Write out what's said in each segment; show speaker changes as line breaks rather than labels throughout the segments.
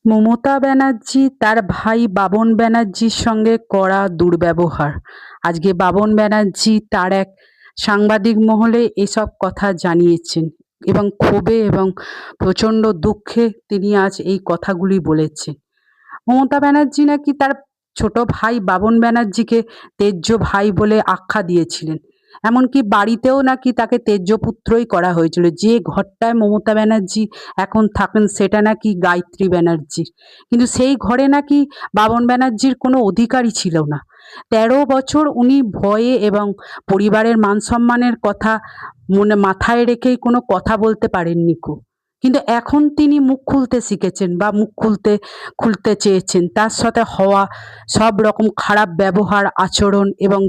মমতা ব্যানার্জি তার ভাই বাবন ব্যানার্জির সঙ্গে করা দুর্ব্যবহার। আজকে বাবন ব্যানার্জি তার এক সাংবাদিক মহলে এসব কথা জানিয়েছেন এবং ক্ষোভে এবং প্রচণ্ড দুঃখে তিনি আজ এই কথাগুলি বলেছেন। মমতা ব্যানার্জি নাকি তার ছোট ভাই বাবন ব্যানার্জিকে তেজ্য ভাই বলে আখ্যা দিয়েছিলেন। এমনকি বাড়িতেও নাকি তাকে তেজ্য পুত্রই করা হয়েছিল। যে ঘরটায় মমতা ব্যানার্জি এখন থাকেন সেটা নাকি গায়ত্রী ব্যানার্জির। কিন্তু সেই ঘরে নাকি বাবন ব্যানার্জির কোনো অধিকারই ছিল না। ১৩ বছর উনি ভয়ে এবং পরিবারের মান সম্মানের কথা মাথায় রেখেই কোনো কথা বলতে পারেননি কো। কিন্তু এখন তিনি মুখ খুলতে শিখেছেন বা মুখ খুলতে চেয়েছেন। তার সাথে হওয়া সব রকম খারাপ ব্যবহার, আচরণ এবং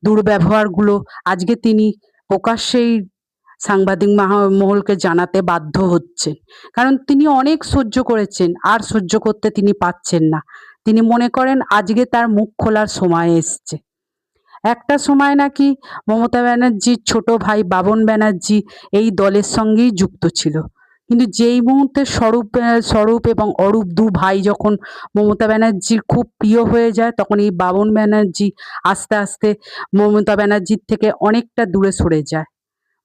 দুর্ব্যবহারগুলো আজকে তিনি প্রকাশ্যেই সাংবাদিক মহলকে জানাতে বাধ্য হচ্ছেন। কারণ তিনি অনেক সহ্য করেছেন, আর সহ্য করতে তিনি পারছেন না। তিনি মনে করেন আজকে তার মুখ খোলার সময় এসছে। একটা সময় নাকি মমতা ব্যানার্জির ছোট ভাই বাবন ব্যানার্জি এই দলের সঙ্গেই যুক্ত ছিল। কিন্তু যেই মুহূর্তে স্বরূপ এবং অরূপ দু ভাই যখন মমতা ব্যানার্জির খুব প্রিয় হয়ে যায়, তখন এই বাবন ব্যানার্জি আস্তে আস্তে মমতা ব্যানার্জির থেকে অনেকটা দূরে সরে যায়।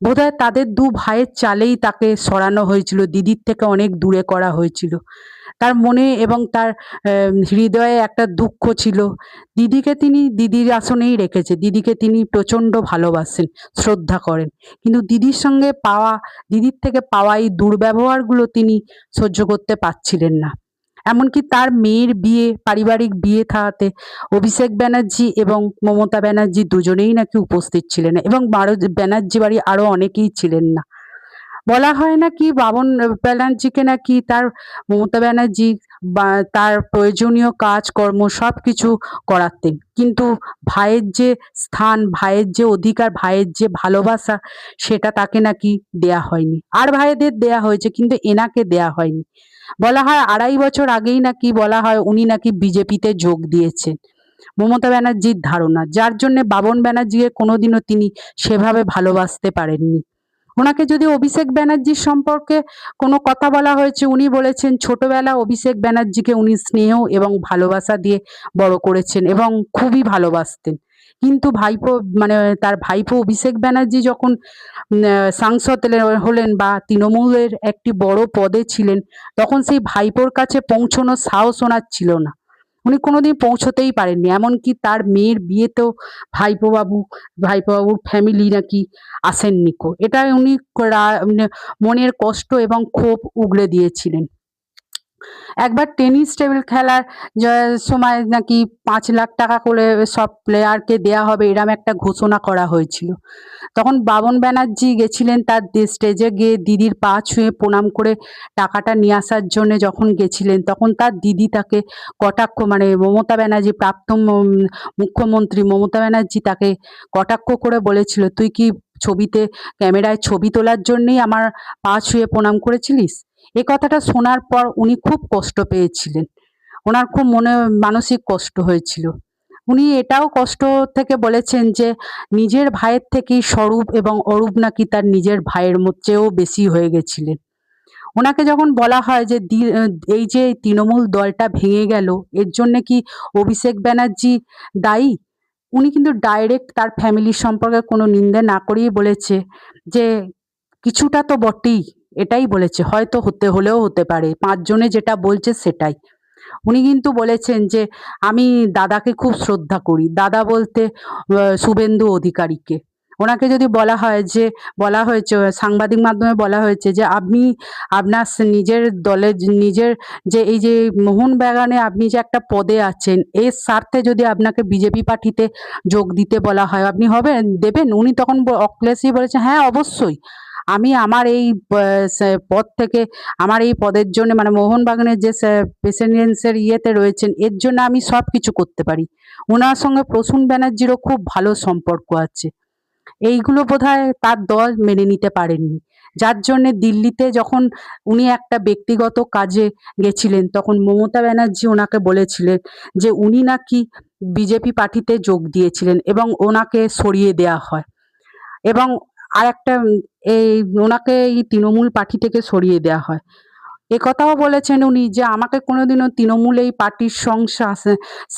বোধহয় তাদের দু ভাইয়ের চালেই তাকে সরানো হয়েছিল, দিদির থেকে অনেক দূরে করা হয়েছিল। তার মনে এবং তার হৃদয়ে একটা দুঃখ ছিল। দিদিকে তিনি দিদির আসনেই রেখেছে। দিদিকে তিনি প্রচণ্ড ভালোবাসেন, শ্রদ্ধা করেন। কিন্তু দিদির থেকে পাওয়া এই দুর্ব্যবহারগুলো তিনি সহ্য করতে পারছিলেন না। এমনকি তার মেয়ের বিয়ে, পারিবারিক বিয়ে থাকাতে অভিষেক ব্যানার্জি এবং মমতা ব্যানার্জি দুজনেই নাকি উপস্থিত ছিলেন এবং ব্যানার্জি বাড়ি আরো অনেকেই ছিলেন না। বলা হয় নাকি বাবন ব্যানার্জিকে নাকি তার মমতা ব্যানার্জি বা তার প্রয়োজনীয় কাজকর্ম সবকিছু করাতেন। কিন্তু ভাইয়ের যে স্থান, ভাইয়ের যে অধিকার, ভাইয়ের যে ভালোবাসা, সেটা তাকে নাকি দেয়া হয়নি। আর ভাইদের দেয়া হয়েছে কিন্তু এনাকে দেয়া হয়নি। বলা হয় ২.৫ বছর আগেই নাকি বলা হয় উনি নাকি বিজেপিতে যোগ দিয়েছেন। মমতা ব্যানার্জির ধারণা, যার জন্যে বাবন ব্যানার্জিকে কোনোদিনও তিনি সেভাবে ভালোবাসতে পারেননি। ওনাকে যদি অভিষেক ব্যানার্জির সম্পর্কে কোনো কথা বলা হয়েছে, উনি বলেছেন ছোটবেলা অভিষেক ব্যানার্জিকে উনি স্নেহ এবং ভালোবাসা দিয়ে বড় করেছেন এবং খুবই ভালোবাসতেন। কিন্তু তার ভাইপো অভিষেক ব্যানার্জি যখন সাংসদ হলেন বা তৃণমূলের একটি বড় পদে ছিলেন, তখন সেই ভাইপোর কাছে পৌঁছনোর সাহস ওনার ছিল না। উনি কোনোদিন পৌঁছতেই পারেননি। এমনকি তার মেয়ের বিয়েতেও ভাইপো বাবুর ফ্যামিলি নাকি আসেননি কো। এটাই উনি মনের কষ্ট এবং ক্ষোভ উগরে দিয়েছিলেন। একবার টেনিস টেবিল খেলার সময় নাকি ৫ লাখ টাকা করে সব প্লেয়ারকে দেয়া হবে, এরম একটা ঘোষণা করা হয়েছিল। তখন বাবন ব্যানার্জি গেছিলেন তার স্টেজে গিয়ে দিদির পা ছুঁয়ে প্রণাম করে টাকাটা নিয়ে আসার জন্য যখন গেছিলেন, তখন তার দিদি তাকে কটাক্ষ, মমতা ব্যানার্জি প্রাক্তন মুখ্যমন্ত্রী মমতা ব্যানার্জি তাকে কটাক্ষ করে বলেছিল, তুই কি ছবিতে ক্যামেরায় ছবি তোলার জন্যেই আমার পা ছুঁয়ে প্রণাম করেছিলিস? এ কথাটা শোনার পর উনি খুব কষ্ট পেয়েছিলেন। ওনার খুব মানসিক কষ্ট হয়েছিল। উনি এটাও কষ্ট থেকে বলেছেন যে নিজের ভাইয়ের থেকেই স্বরূপ এবং অরূপ নাকি তার নিজের ভাইয়ের চেয়েও বেশি হয়ে গেছিলেন। ওনাকে যখন বলা হয় যে এই যে তৃণমূল দলটা ভেঙে গেল, এর জন্যে কি অভিষেক ব্যানার্জি দায়ী? উনি কিন্তু ডাইরেক্ট তার ফ্যামিলির সম্পর্কে কোনো নিন্দা না করেই বলেছে যে কিছুটা তো বটেই। এটাই বলেছে, হয়তো হলেও হতে পারে। ৫ জনে যেটা বলছে সেটাই। উনি কিন্তু বলেছেন যে আমি দাদাকে খুব শ্রদ্ধা করি। দাদা বলতে শুভেন্দু অধিকারীকে। ওনাকে যদি বলা হয়েছে সাংবাদিক মাধ্যমে বলা হয়েছে যে আপনি আপনার নিজের দলের নিজের যে এই যে মোহনবাগানে আপনি যে একটা পদে আছেন, এর স্বার্থে যদি আপনাকে বিজেপি পার্টিতে যোগ দিতে বলা হয়, আপনি দেবেন? উনি তখন অখিলেশই বলেছে, হ্যাঁ অবশ্যই। আমি আমার এই পদ থেকে, আমার এই পদের জন্য মোহনবাগানের যে প্রেসিডেন্সের ইয়েতে রয়েছেন, এর জন্য আমি সব কিছু করতে পারি। ওনার সঙ্গে প্রসূন ব্যানার্জিরও খুব ভালো সম্পর্ক আছে। এইগুলো বোধহয় তার দল মেনে নিতে পারেননি। যার জন্যে দিল্লিতে যখন উনি একটা ব্যক্তিগত কাজে গেছিলেন, তখন মমতা ব্যানার্জি ওনাকে বলেছিলেন যে উনি নাকি বিজেপি পার্টিতে যোগ দিয়েছিলেন এবং ওনাকে সরিয়ে দেয়া হয় এবং আরেকটা এই ওনাকে এই তৃণমূল পার্টি থেকে সরিয়ে দেয়া হয়। একথাও বলেছেন উনি যে আমাকে কোনোদিনও তৃণমূল এই পার্টির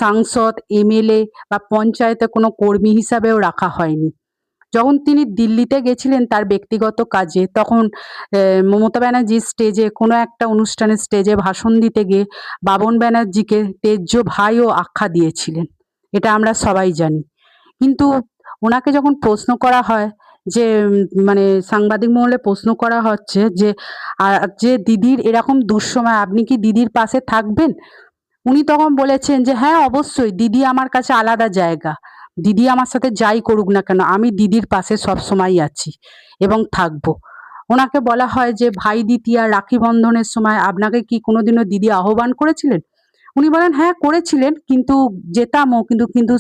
সাংসদ, এমএলএ বা পঞ্চায়েতে কোনো কর্মী হিসাবেও রাখা হয়নি। যখন তিনি দিল্লিতে গেছিলেন তার ব্যক্তিগত কাজে, তখন মমতা ব্যানার্জি স্টেজে কোনো একটা অনুষ্ঠানের স্টেজে ভাষণ দিতে গিয়ে বাবন ব্যানার্জিকে তেজ্য ভাইও আখ্যা দিয়েছিলেন। এটা আমরা সবাই জানি। কিন্তু ওনাকে যখন প্রশ্ন করা হয় যে মানে সাংবাদিক মহলে প্রশ্ন করা হচ্ছে যে যে দিদির এরকম দুঃসময় আপনি কি দিদির পাশে থাকবেন? উনি তখন বলেছেন যে হ্যাঁ অবশ্যই, দিদি আমার কাছে আলাদা জায়গা। দিদি আমার সাথে যাই করুক না কেন আমি দিদির পাশে সবসময়ই আছি এবং থাকবো। ওনাকে বলা হয় যে ভাই দ্বিতীয়া, রাখি বন্ধনের সময় আপনাকে কি কোনোদিনও দিদি আহ্বান করেছিলেন? উনি বলেন হ্যাঁ করেছিলেন, কিন্তু যেতামও, কিন্তু কিন্তু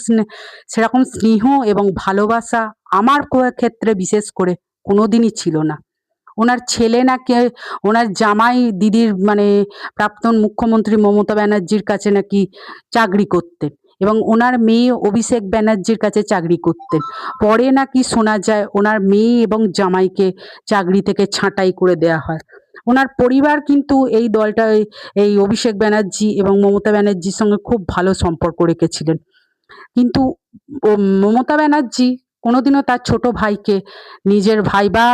সেরকম স্নেহ এবং ভালোবাসা আমার ক্ষেত্রে বিশেষ করে কোনোদিনই ছিল না। ওনার ছেলে নাকি, ওনার জামাই দিদির মানে প্রাক্তন মুখ্যমন্ত্রী মমতা ব্যানার্জির কাছে নাকি চাকরি করতেন এবং ওনার মেয়ে অভিষেক ব্যানার্জির কাছে চাকরি করতেন। পরে নাকি শোনা যায় ওনার মেয়ে এবং জামাইকে চাকরি থেকে ছাঁটাই করে দেয়া হয়। ওনার পরিবার কিন্তু এই দলটা এই অভিষেক ব্যানার্জি এবং মমতা ব্যানার্জির সঙ্গে খুব ভালো সম্পর্ক রেখেছিলেন। কিন্তু মমতা ব্যানার্জি কোনোদিনও তার ছোট ভাইকে নিজের ভাই বা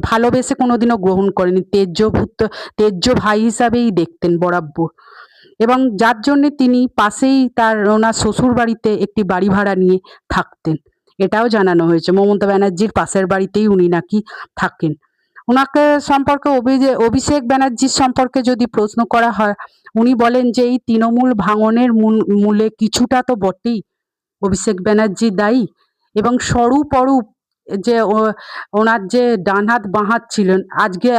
ভালোবেসে কোনোদিনও গ্রহণ করেনি। তেজ্য ভাই হিসাবেই দেখতেন বরাবর, এবং যার জন্যে তিনি পাশেই ওনার শ্বশুরবাড়িতে একটি বাড়ি ভাড়া নিয়ে থাকতেন। এটাও জানানো হয়েছে মমতা ব্যানার্জির পাশের বাড়িতেই উনি নাকি থাকেন। ওনাকে সম্পর্কে অভিষেক ব্যানার্জির সম্পর্কে যদি প্রশ্ন করা হয়, উনি বলেন যে এই তৃণমূল ভাঙনের মূলে কিছুটা তো বটেই অভিষেক ব্যানার্জি দায়ী, এবং স্বরূপ অরূপ যে ওনার যে ডান হাত বাঁ হাত ছিলেন, আজকে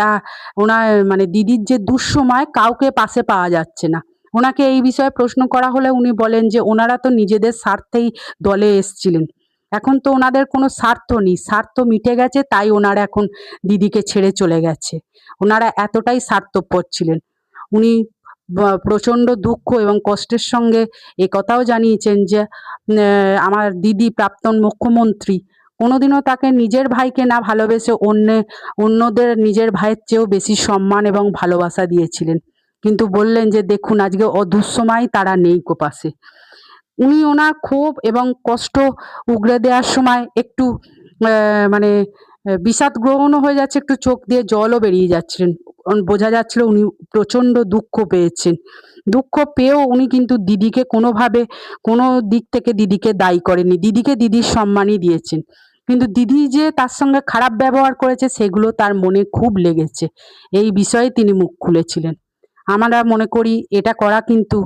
ওনার মানে দিদির যে দুঃসময় কাউকে পাশে পাওয়া যাচ্ছে না। ওনাকে এই বিষয়ে প্রশ্ন করা হলে উনি বলেন যে ওনারা তো নিজেদের স্বার্থেই দলে এসছিলেন, এখন তো ওনাদের কোনো স্বার্থ নেই, স্বার্থ মিটে গেছে, তাই ওনারা এখন দিদিকে ছেড়ে চলে গেছে। ওনারা এতটাই স্বার্থপর ছিলেন। উনি প্রচণ্ড দুঃখ এবং কষ্টের সঙ্গে একথাও জানিয়েছেন যে আমার দিদি প্রাক্তন মুখ্যমন্ত্রী কোনোদিনও তাকে নিজের ভাইকে না ভালোবেসে অন্যদের নিজের ভাইয়ের চেয়েও বেশি সম্মান এবং ভালোবাসা দিয়েছিলেন। কিন্তু বললেন যে দেখুন আজকে দুঃসময় তারা নেই পাশে। উনি ওনার ক্ষোভ এবং কষ্ট উগরে দেওয়ার সময় একটু মানে বিষাদ গ্রহণও হয়ে যাচ্ছে, একটু চোখ দিয়ে জলও বেরিয়ে যাচ্ছিলেন। বোঝা যাচ্ছিল উনি প্রচণ্ড দুঃখ পেয়েছেন। দুঃখ পেয়েও উনি কিন্তু দিদিকে কোনোভাবে কোনো দিক থেকে দিদিকে দায়ী করেননি, দিদিকে দিদির সম্মানই দিয়েছেন। কিন্তু দিদি যে তার সঙ্গে খারাপ ব্যবহার করেছে সেগুলো তার মনে খুব লেগেছে, এই বিষয়ে তিনি মুখ খুলেছিলেন। আমরা মনে করি এটা করা কিন্তু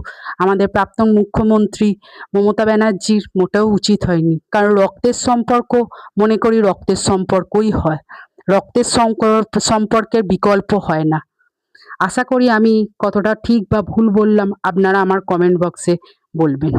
আমাদের প্রাক্তন মুখ্যমন্ত্রী মমতা ব্যানার্জির মোটেও উচিত হয়নি, কারণ রক্তের সম্পর্ক মনে করি রক্তের সম্পর্কই হয়, রক্তের সম্পর্কের বিকল্প হয় না। আশা করি আমি কতটা ঠিক বা ভুল বললাম আপনারা আমার কমেন্ট বক্সে বলবেন।